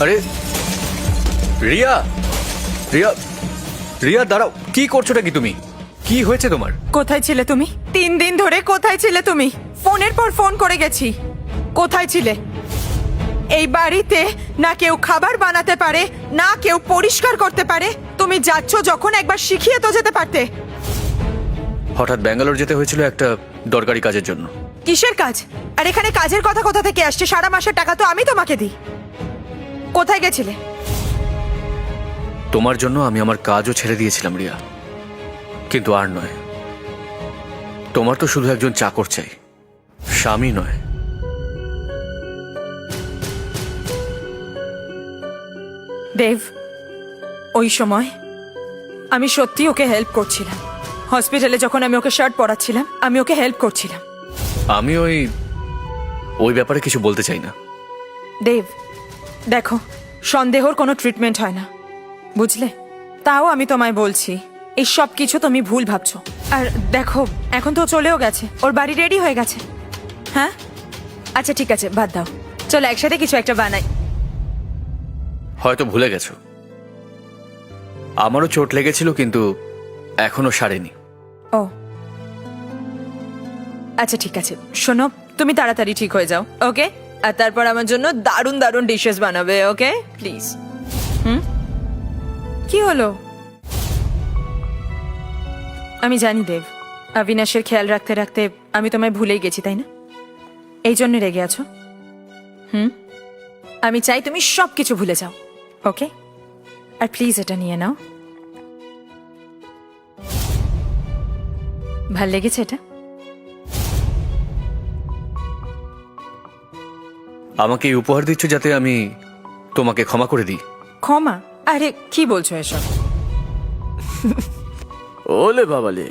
আরে রিয়া, রিয়া, রিয়া দাঁড়াও, কি করছোটা কি তুমি? কি হয়েছে তোমার? কোথায় ছিলে তুমি? 3 দিন ধরে কোথায় ছিলে তুমি? ফোনের পর ফোন করে গেছি। কোথায় ছিলে? এই বাড়িতে না কেউ খাবার বানাতে পারে, না কেউ পরিষ্কার করতে পারে। তুমি যাচ্ছ যখন একবার শিখিয়ে তো যেতে পারতে। হঠাৎ ব্যাঙ্গালোর যেতে হয়েছিল একটা দরকারি কাজের জন্য। কিসের কাজ? আর এখানে কাজের কথা কোথা থেকে আসছে? সারা মাসের টাকা তো আমি তোমাকে দিই। কোথায় গেছিলে? তোমার জন্য আমি আমার কাজও ছেড়ে দিয়েছিলাম রিয়া, কিন্তু আর নয়। তোমার তো শুধু একজন চাকর চাই, স্বামী নয়। দেব, ওই সময় আমি সত্যি ওকে হেল্প করছিলাম। হসপিটালে যখন আমি ওকে শার্ট পরাচ্ছিলাম, আমি ওকে হেল্প করছিলাম। আমি ওই ব্যাপারে কিছু বলতে চাই না। দেব, দেখো, সন্দেহর কোনো ট্রিটমেন্ট হয় না, বুঝলে? তাও আমি তোমায় বলছি, এই সব কিছু তুমি ভুল ভাবছো। আর দেখো, এখন তো ও চলেও গেছে, ওর বাড়ি রেডি হয়ে গেছে। হ্যাঁ, আচ্ছা ঠিক আছে, বাদ দাও, চলো একসাথে কিছু একটা বানাই। হয়তো ভুলে গেছো, আমারও চোট লেগেছিল, কিন্তু এখনো সারেনি। ও আচ্ছা ঠিক আছে, শোনো, তুমি তাড়াতাড়ি ঠিক হয়ে যাও, ওকে? আর তারপর আমার জন্য দারুণ দারুণ ডিশেস বানাবে, ওকে? প্লিজ। কি হলো? আমি জানি দেব, অবিনাশের খেয়াল রাখতে রাখতে আমি তোমায় ভুলেই গেছি, তাই না? এই জন্য রেগে আছো। আমি চাই তুমি সব কিছু ভুলে যাও, ওকে? আর প্লিজ এটা নিয়ে নাও। ভাল লেগেছে এটা? আমাকে এই উপহার দিচ্ছ যাতে আমি তোমাকে ক্ষমা করে দিই? ক্ষমা? আরে কি বলছো এসব? ওলে বাবালে,